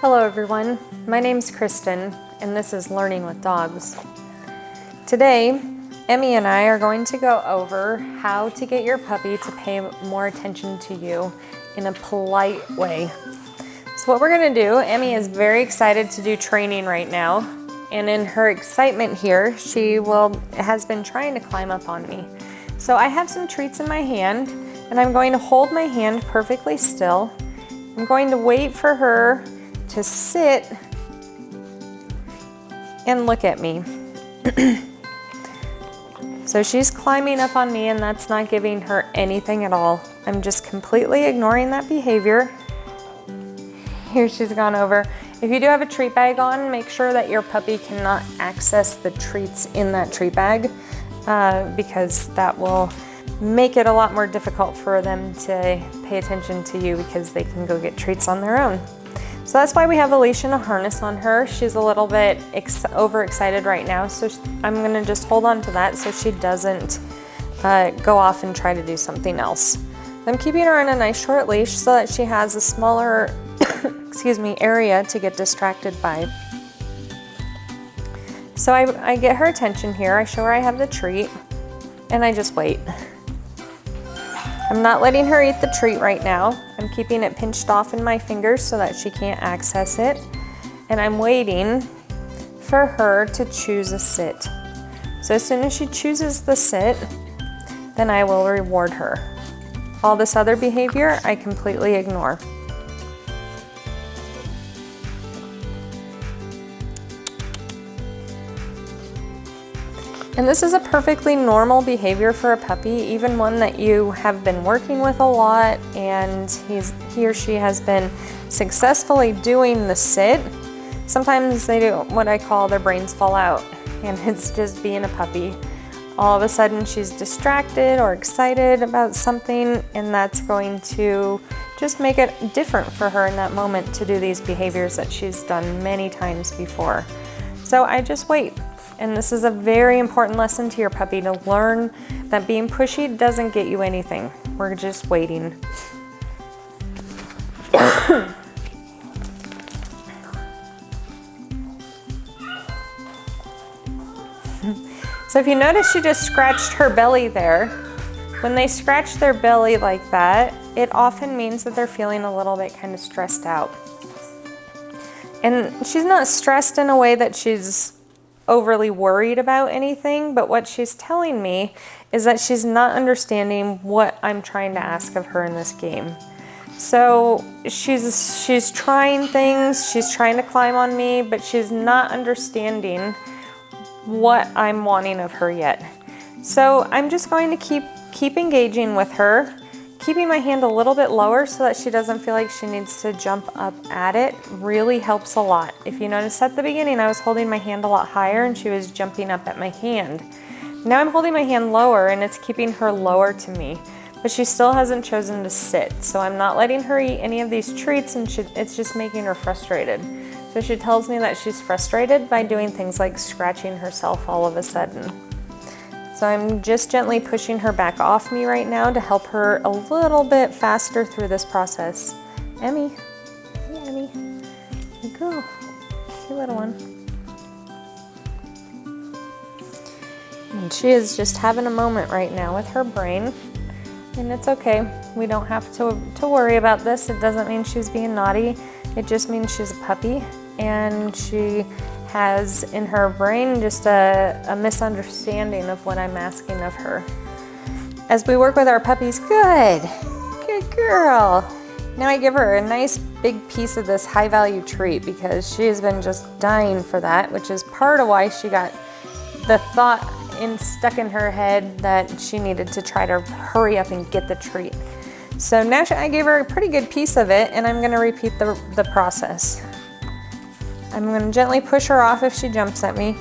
Hello everyone, my name's Kristen and this is Learning with Dogs. Today, Emmy and I are going to go over how to get your puppy to pay more attention to you in a polite way. So what we're going to do, Emmy is very excited to do training right now, and in her excitement here, she has been trying to climb up on me. So I have some treats in my hand and I'm going to hold my hand perfectly still. I'm going to wait for her to sit and look at me. So she's climbing up on me and that's not giving her anything at all. I'm just completely ignoring that behavior. Here she's gone over. If you do have a treat bag on, make sure that your puppy cannot access the treats in that treat bag because that will make it a lot more difficult for them to pay attention to you because they can go get treats on their own. So that's why we have a leash and a harness on her. She's a little bit overexcited right now, so I'm gonna just hold on to that so she doesn't go off and try to do something else. I'm keeping her on a nice short leash so that she has a smaller area to get distracted by. So I get her attention here, I show her I have the treat, and I just wait. I'm not letting her eat the treat right now. I'm keeping it pinched off in my fingers so that she can't access it. And I'm waiting for her to choose a sit. So as soon as she chooses the sit, then I will reward her. All this other behavior, I completely ignore. And this is a perfectly normal behavior for a puppy, even one that you have been working with a lot and he or she has been successfully doing the sit. Sometimes they do what I call their brains fall out, and it's just being a puppy. All of a sudden she's distracted or excited about something, and that's going to just make it different for her in that moment to do these behaviors that she's done many times before. So I just wait. And this is a very important lesson to your puppy, to learn that being pushy doesn't get you anything. We're just waiting. So if you notice, she just scratched her belly there. When they scratch their belly like that, it often means that they're feeling a little bit kind of stressed out. And she's not stressed in a way that she's overly worried about anything, but what she's telling me is that she's not understanding what I'm trying to ask of her in this game. So she's trying things, she's trying to climb on me, but she's not understanding what I'm wanting of her yet. So I'm just going to keep engaging with her, keeping my hand a little bit lower so that she doesn't feel like she needs to jump up at it really helps a lot. If you notice at the beginning, I was holding my hand a lot higher and she was jumping up at my hand. Now I'm holding my hand lower and it's keeping her lower to me, but she still hasn't chosen to sit. So I'm not letting her eat any of these treats, and it's just making her frustrated. So she tells me that she's frustrated by doing things like scratching herself all of a sudden. So I'm just gently pushing her back off me right now to help her a little bit faster through this process. Emmy, hey Emmy, here you go, you little one. And she is just having a moment right now with her brain, and it's okay. We don't have to worry about this. It doesn't mean she's being naughty. It just means she's a puppy, and she has in her brain just a misunderstanding of what I'm asking of her. As we work with our puppies, good girl. Now I give her a nice big piece of this high value treat because she has been just dying for that, which is part of why she got the thought stuck in her head that she needed to try to hurry up and get the treat. So now I gave her a pretty good piece of it, and I'm gonna repeat the process. I'm going to gently push her off if she jumps at me.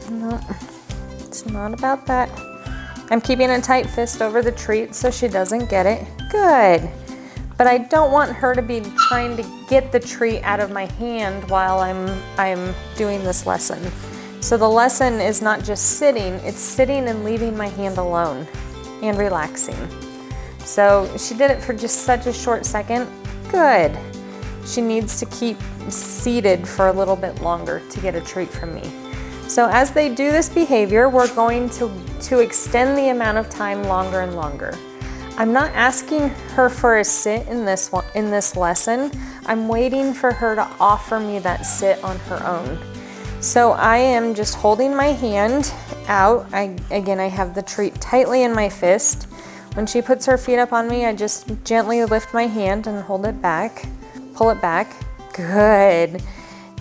No, it's not about that. I'm keeping a tight fist over the treat so she doesn't get it. Good. But I don't want her to be trying to get the treat out of my hand while I'm doing this lesson. So the lesson is not just sitting, it's sitting and leaving my hand alone and relaxing. So she did it for just such a short second. Good. she needs to keep seated for a little bit longer to get a treat from me. So as they do this behavior, we're going to extend the amount of time longer and longer. I'm not asking her for a sit in this lesson. I'm waiting for her to offer me that sit on her own. So I am just holding my hand out. Again, I have the treat tightly in my fist. When she puts her feet up on me, I just gently lift my hand and hold it back, pull it back. Good.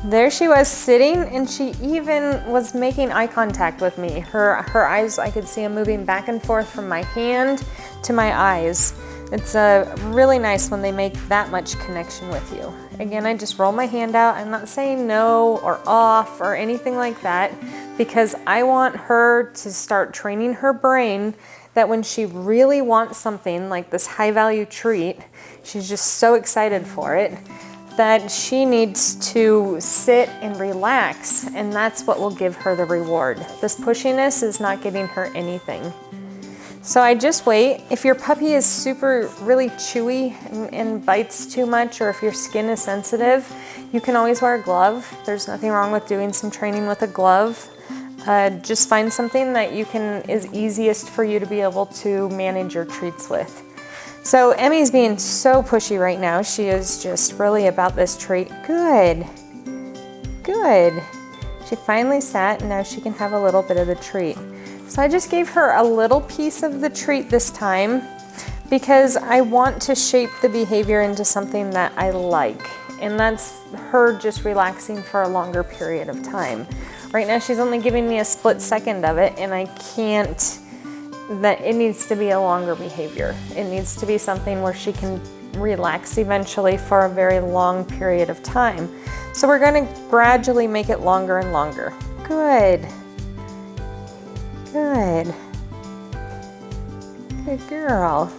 There she was sitting, and she even was making eye contact with me. Her eyes, I could see them moving back and forth from my hand to my eyes. It's really nice when they make that much connection with you. Again, I just roll my hand out. I'm not saying no or off or anything like that, because I want her to start training her brain that when she really wants something like this high value treat, she's just so excited for it, that she needs to sit and relax, and that's what will give her the reward. This pushiness is not getting her anything. So I just wait. If your puppy is really chewy and bites too much, or if your skin is sensitive, you can always wear a glove. There's nothing wrong with doing some training with a glove. Just find something that is easiest for you to be able to manage your treats with. So Emmy's being so pushy right now. She is just really about this treat. Good. Good. She finally sat, and now she can have a little bit of the treat. So I just gave her a little piece of the treat this time, because I want to shape the behavior into something that I like. And that's her just relaxing for a longer period of time. Right now she's only giving me a split second of it, and I can't. That it needs to be a longer behavior. It needs to be something where she can relax eventually for a very long period of time. So we're going to gradually make it longer and longer. Good. Good. Good girl.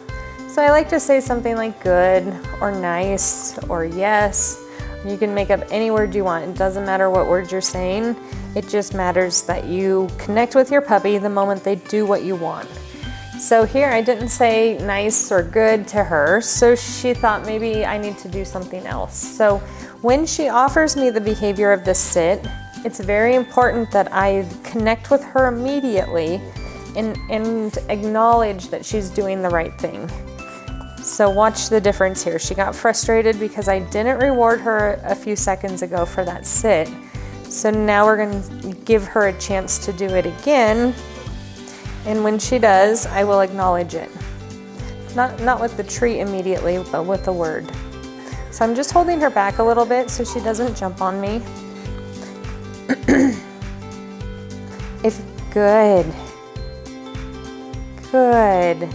So I like to say something like good or nice or yes. You can make up any word you want. It doesn't matter what words you're saying. It just matters that you connect with your puppy the moment they do what you want. So here I didn't say nice or good to her, so she thought maybe I need to do something else. So when she offers me the behavior of the sit, it's very important that I connect with her immediately and acknowledge that she's doing the right thing. So watch the difference here. She got frustrated because I didn't reward her a few seconds ago for that sit. So now we're going to give her a chance to do it again. And when she does, I will acknowledge it. Not with the treat immediately, but with the word. So I'm just holding her back a little bit so she doesn't jump on me. It's good. Good.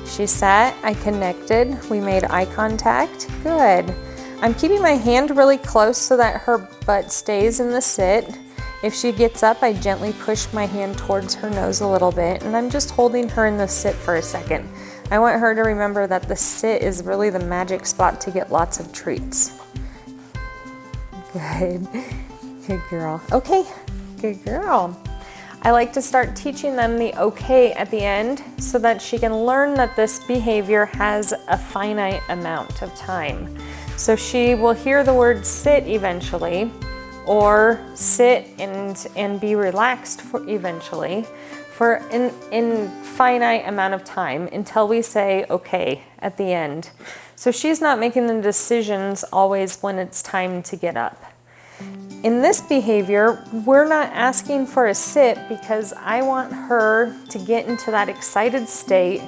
She sat, I connected, we made eye contact. Good. I'm keeping my hand really close so that her butt stays in the sit. If she gets up, I gently push my hand towards her nose a little bit, and I'm just holding her in the sit for a second. I want her to remember that the sit is really the magic spot to get lots of treats. Good. Good girl. Okay. Good girl. I like to start teaching them the okay at the end so that she can learn that this behavior has a finite amount of time. So she will hear the word sit eventually, or sit and be relaxed eventually for an infinite amount of time until we say okay at the end. So she's not making the decisions always when it's time to get up. In this behavior, we're not asking for a sit because I want her to get into that excited state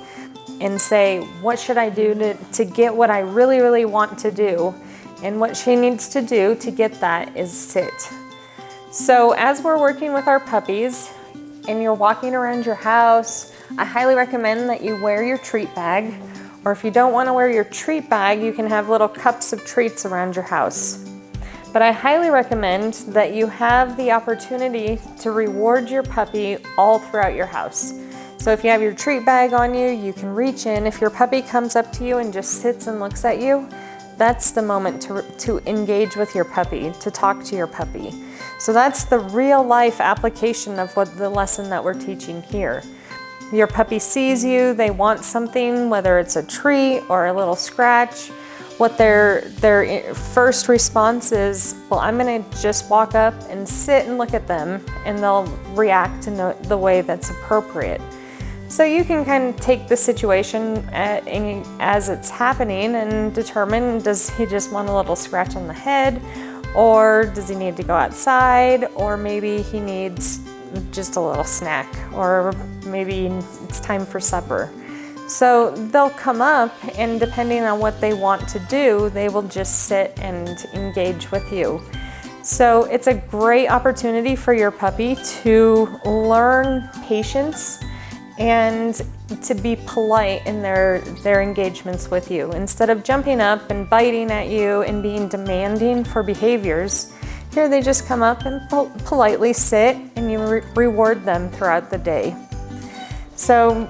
and say, what should I do to get what I really, really want to do? And what she needs to do to get that is sit. So as we're working with our puppies and you're walking around your house, I highly recommend that you wear your treat bag. Or if you don't want to wear your treat bag, you can have little cups of treats around your house. But I highly recommend that you have the opportunity to reward your puppy all throughout your house. So if you have your treat bag on you, you can reach in. If your puppy comes up to you and just sits and looks at you, that's the moment to engage with your puppy, to talk to your puppy. So that's the real life application of what the lesson that we're teaching here. Your puppy sees you, they want something, whether it's a treat or a little scratch, what their first response is, well, I'm gonna just walk up and sit and look at them, and they'll react in the way that's appropriate. So you can kind of take the situation as it's happening and determine, does he just want a little scratch on the head, or does he need to go outside, or maybe he needs just a little snack, or maybe it's time for supper. So they'll come up, and depending on what they want to do, they will just sit and engage with you. So it's a great opportunity for your puppy to learn patience and to be polite in their engagements with you. Instead of jumping up and biting at you and being demanding for behaviors, here they just come up and politely sit, and you reward them throughout the day. So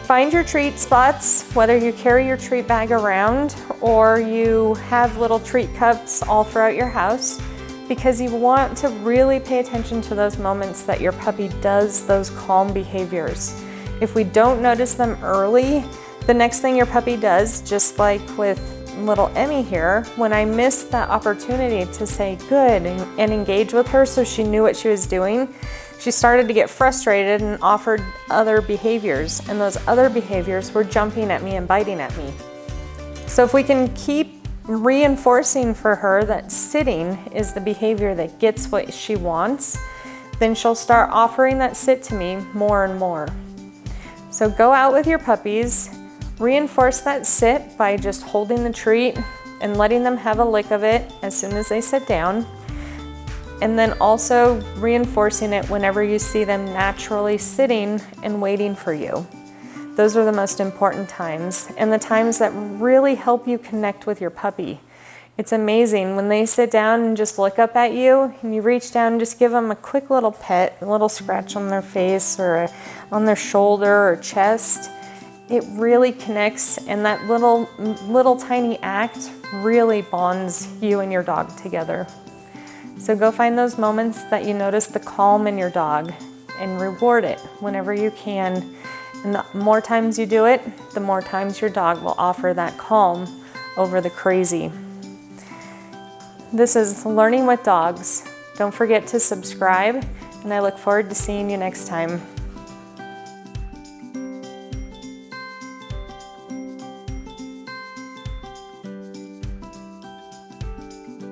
find your treat spots, whether you carry your treat bag around or you have little treat cups all throughout your house, because you want to really pay attention to those moments that your puppy does those calm behaviors. If we don't notice them early, the next thing your puppy does, just like with little Emmy here, when I missed that opportunity to say good and engage with her so she knew what she was doing, she started to get frustrated and offered other behaviors, and those other behaviors were jumping at me and biting at me. So if we can keep reinforcing for her that sitting is the behavior that gets what she wants, then she'll start offering that sit to me more and more. So go out with your puppies, reinforce that sit by just holding the treat and letting them have a lick of it as soon as they sit down. And then also reinforcing it whenever you see them naturally sitting and waiting for you. Those are the most important times, and the times that really help you connect with your puppy. It's amazing when they sit down and just look up at you, and you reach down and just give them a quick little pet, a little scratch on their face or on their shoulder or chest. It really connects, and that little tiny act really bonds you and your dog together. So go find those moments that you notice the calm in your dog and reward it whenever you can. And the more times you do it, the more times your dog will offer that calm over the crazy. This is Learning with Dogs. Don't forget to subscribe, and I look forward to seeing you next time.